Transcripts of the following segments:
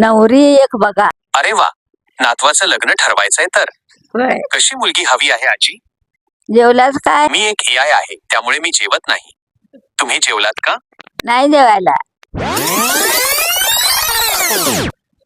नवरी एक बघा. अरे वा, नातवाचं लग्न ठरवायचंय तर होय. कशी मुलगी हवी आहे आजी? जेवलास काय? मी एक AI आहे, त्यामुळे मी जेवत नाही. तुम्ही जेवलात का? नाही जेवायला.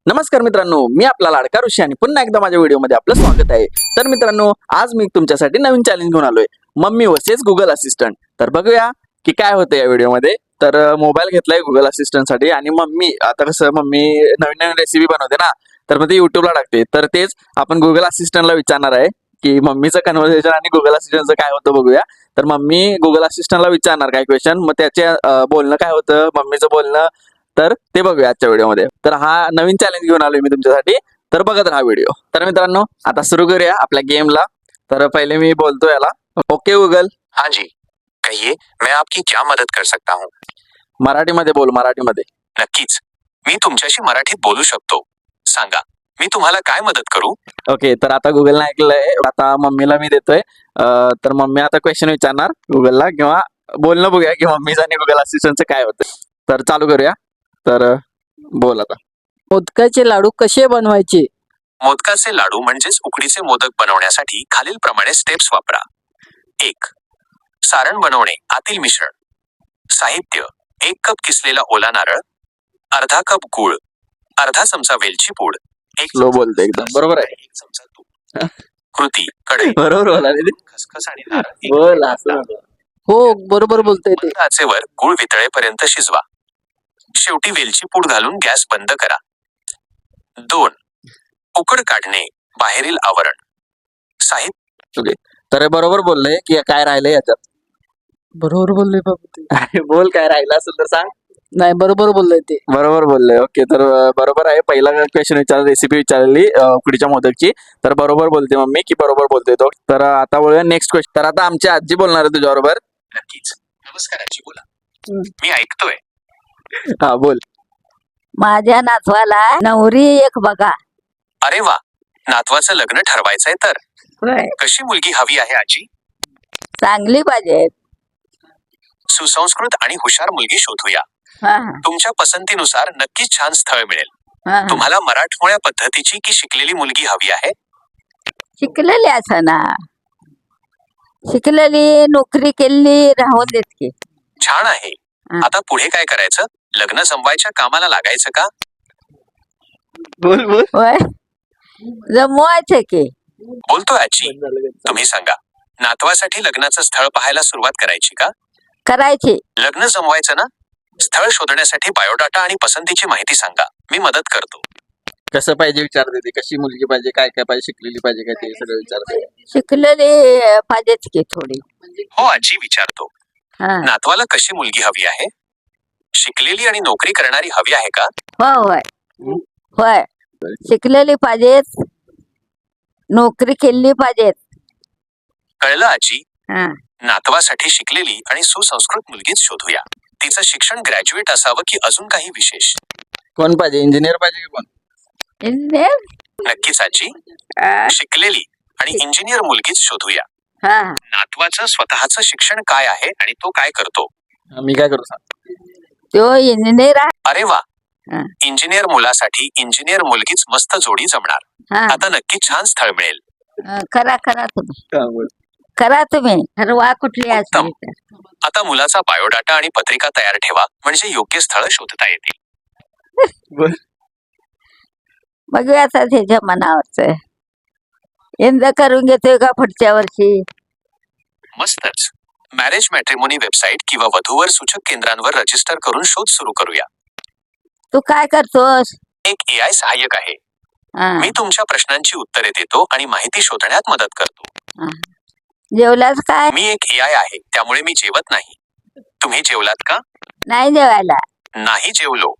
नमस्कार मित्रांनो, मी आपला लाडका ऋषी आणि पुन्हा एकदा माझ्या व्हिडिओमध्ये आपलं स्वागत आहे. तर मित्रांनो, आज मी तुमच्यासाठी नवीन चॅलेंज घेऊन आलोय, मम्मी वर्सेस गुगल असिस्टंट. तर बघूया की काय होतं या व्हिडिओमध्ये. तर मोबाईल घेतलाय गुगल असिस्टंट साठी आणि मम्मी आता कसं मम्मी नवीन नवीन रेसिपी बनवते ना, तर मग ती युट्यूबला टाकते. तर तेच आपण गुगल असिस्टंटला विचारणार आहे की मम्मीचं कन्व्हर्सेशन आणि गुगल असिस्टंटचं काय होतं बघूया. तर मम्मी गुगल असिस्टंटला विचारणार काय क्वेश्चन, मग त्याचे बोलणं काय होतं, मम्मीचं बोलणं, तर ते बघूया आजच्या व्हिडिओमध्ये. तर हा नवीन चॅलेंज घेऊन आलोय मी तुमच्यासाठी, तर बघत राहा व्हिडिओ. तर मित्रांनो, आता सुरू करूया आपल्या गेमला. तर पहिले मी बोलतो याला, ओके गुगल. हाँ जी, कहिए, मैं आपकी क्या मदद कर सकता हूँ? मराठीमध्ये बोल, मराठीमध्ये. नक्कीच, मी तुमच्याशी मराठीत बोलू शकतो. सांगा, मी तुम्हाला काय मदत करू? ओके, तर आता गुगलने ऐकलंय, आता मम्मीला मी देतोय. तर मम्मी आता क्वेश्चन विचारणार गुगलला, किंवा बोलणं बघूया की मम्मीचं आणि गुगल असिस्टंटचं काय होतं. तर चालू करूया. तर बोल आता. मोदकाचे लाडू कसे बनवायचे? मोदकाचे लाडू म्हणजेच उकडीचे मोदक बनवण्यासाठी खालील प्रमाणे स्टेप्स वापरा. 1. सारण बनवणे. आतील मिश्रण. साहित्य: 1 कप किसलेला ओला नारळ, अर्धा कप गूळ, अर्धा चमचा वेलची पूड, 1 स्लो बोलते एकदम, बरोबर आहे. 1 चमचा तूप. कृती: कढई, बरोबर बोला रे. खसखस आणि नारळ बोल असं नको. हो, बरोबर बोलतोय ते. मंद आचेवर गूळ वितळेपर्यंत शिजवा. शेवटी वेलची पूड घालून गॅस बंद करा. 2. उकड काढणे. बाहेरील आवरण. साहित्य: तर बरोबर बोलले की काय राहिलंय याच्यात. बरोबर बोललोय बाबा ते. अरे बोल, काय राहिलं असेल तर सांग. नाही, बरोबर बोललोय ते. बरोबर बोलले. ओके, तर बरोबर आहे. पहिला क्वेश्चन विचारला, रेसिपी विचारली उकडीच्या मोदकची, तर बरोबर बोलते मम्मी की बरोबर बोलते तो. तर आता बोलूया नेक्स्ट क्वेश्चन. तर आता आमची आजी बोलणार आहे तुझ्या बरोबर. नक्कीच. नमस्कार आजी, बोला. मी ऐकतोय. हा बोल. माझ्या नातवाला नवरी एक बघा. अरे वा, नातवाचं लग्न ठरवायचंय तर होय. कशी मुलगी हवी आहे आजी? चांगली पाहिजे. सुसंस्कृत आणि हुशार मुलगी शोधूया. हा तुमच्या पसंतीनुसार नक्कीच छान स्थळ मिळेल. हा. तुम्हाला मराठमोळ्या पद्धतीची की शिकलेली मुलगी हवी आहे? शिकलेली असं ना, शिकलेली, नोकरी केलेली राहून देत की. छान आहे. हा. आता पुढे काय करायचं? लग्न जमवायच्या कामाला लागायचं का? बोल बोल. होय, जमवायचं की. बोलतोय आजी. तुम्ही सांगा, नातवासाठी लग्नाचं स्थळ पाहायला सुरुवात करायची का? करायची. लग्न जमवायचं ना? स्थळ शोधण्यासाठी बायोडाटा आणि पसंतीची माहिती सांगा, मी मदत करतो. कसं पाहिजे विचारते ते, कशी मुलगी पाहिजे, काय काय पाहिजे, शिकलेली पाहिजे काय, ते सगळं विचारते. शिकलेली पाहिजेच की थोडी. हो आजी, विचारतो. हा. नातवाला कशी मुलगी हवी आहे? शिकलेली आणि नोकरी करणारी हवी आहे का? होय होय, शिकलेली पाहिजेत, नोकरी केलेली पाहिजेत. कळलं आजी. हा. नातवासाठी शिकलेली आणि सुसंस्कृत मुलगीच शोधूया. तिचं शिक्षण ग्रॅज्युएट असावं की अजून काही विशेष? कोण पाहिजे, इंजिनियर पाहिजे की कोण? इंजिनियर. नक्कीच आजी, शिकलेली आणि इंजिनियर मुलगीच शोधूया. हा. नातवाचं स्वतःचं शिक्षण काय आहे आणि तो काय करतो? मी काय करू सांग. तो इंजिनियर आहे. अरे वा, हा. इंजिनियर मुलासाठी इंजिनियर मुलगीच मस्त जोडी जमणार. हा. आता नक्कीच छान स्थळ मिळेल. करा करा तुम्ही, हा, बोल. करा तुम्ही, ठरवा कुठली उत्तम. असली तर. आता मुलाचा बायोडाटा आणि पत्रिका तयार ठेवा, म्हणजे योग्य स्थळ शोधता येतील. बोल. बघूया आता त्याच्या मनावरच. यंदा करून घेतोय का पुढच्या वर्षी? मस्तच. मॅरेज मॅट्रिमोनी वेबसाईट किंवा वधूवर सूचक केंद्रांवर रजिस्टर करून शोध सुरू करूया. तू काय करतोस? एक AI सहाय्यक आहे. हा. मी तुमच्या प्रश्नांची उत्तरे देतो आणि माहिती शोधण्यात मदत करतो. हा. जेवलास काय? मी एक AI आहे, त्यामुळे मी जेवत नाही. तुम्ही जेवलात का? नाही जेवायला. नाही जेवलो.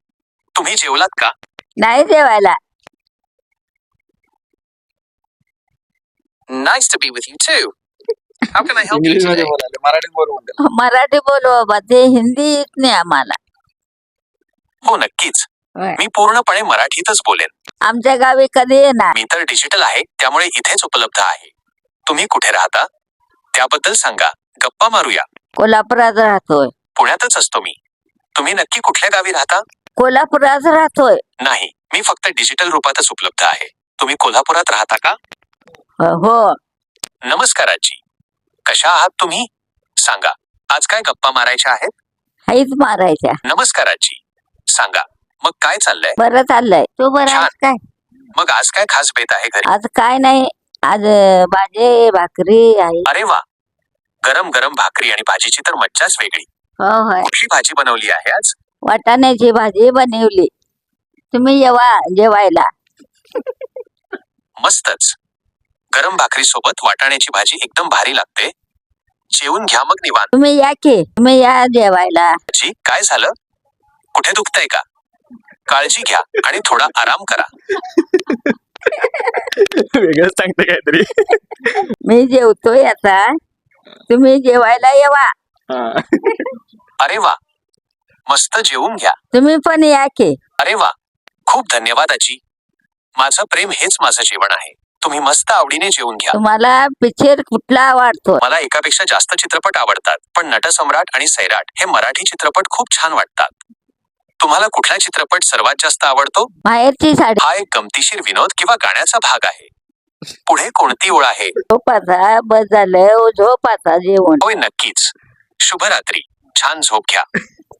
तुम्ही जेवलात का? नाही जेवायला. Nice to be with you too. How can I help you English मध्ये today? बोलायला, मराठीत बोल म्हणते. मराठी बोल बाबा, ते हिंदी येत नाही आम्हाला. हो नक्कीच, होय. मी पूर्णपणे मराठीतच बोलेन. आमच्या गावी कधी येणार? मी तर डिजिटल आहे, त्यामुळे इथेच उपलब्ध आहे. तुम्ही कुठे राहता? त्याबद्दल सांगा, गप्पा मारूया. कोल्हापुरात राहतोय. पुण्यातच असतो मी. तुम्ही नक्की कुठल्या गावी राहता? कोल्हापुरात राहतोय. नाही, मी फक्त डिजिटल रूपातच उपलब्ध आहे. तुम्ही कोल्हापुरात राहता का? हो. नमस्कार आजी. कशा आहात तुम्ही? सांगा, आज काय गप्पा मारायच्या आहेत? हाईच मारायच्या. नमस्कार आजी. सांगा, मग काय चाललंय? बरं चाललंय. तू बरं छान. आहेस काय? मग आज काय खास बेत आहे घरी? आज काय नाही. आज भाजी भाकरी आहे. अरे वा, गरम गरम भाकरी आणि भाजीची तर मज्जाच वेगळी. हो होय. कुठली भाजी बनवली आहे आज? वाटाण्याची भाजी बनवली. तुम्ही येवा जेवायला. मस्तच. गरम भाकरी सोबत वाटाण्याची भाजी एकदम भारी लागते. जेवून घ्या मग निवांत. तुम्ही या की. तुम्ही या जेवायला. आजी, काय झालं? कुठे दुखतंय का? काळजी घ्या आणि थोडा आराम करा. वेगळंच सांगते काहीतरी. मी जेवतोय आता. तुम्ही जेवायला येवा. अरे वा, मस्त जेवून घ्या. तुम्ही पण या की. अरे वा, खूप धन्यवाद आजी. माझं प्रेम हेच माझं जेवण आहे. तुम्ही मस्त आवडीने जेवून घ्या. तुम्हाला पिक्चर कुठला आवडतो? मला एकापेक्षा जास्त चित्रपट आवडतात, पण नटसम्राट आणि सैराट हे मराठी चित्रपट खूप छान वाटतात. तुम्हाला कुठला चित्रपट सर्वात जास्त आवडतो? माहेरची साडी. हा एक गमतीशीर विनोद किंवा गाण्याचा भाग आहे. पुढे कोणती ओळ आहे? झोपाचा बस झालं. झोपाचा जेवण. होय, नक्कीच. शुभरात्री. छान झोप घ्या.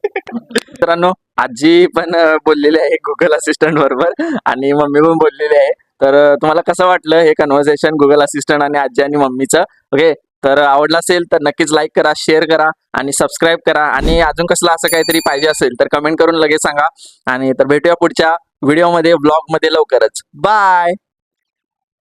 मित्रांनो, आजी पण बोललेली आहे गुगल असिस्टंट बरोबर आणि मम्मी पण बोललेली आहे. तर तुम्हाला कसं वाटलं हे कन्व्हर्सेशन गुगल असिस्टंट आणि आजी आणि मम्मीचं? ओके, तर आवडलं असेल तर नक्कीच लाईक करा, शेअर करा आणि सबस्क्राईब करा. आणि अजून कसलं असं काहीतरी पाहिजे असेल तर कमेंट करून लगेच सांगा. आणि तर भेटूया पुढच्या व्हिडिओमध्ये, ब्लॉगमध्ये लवकरच. बाय.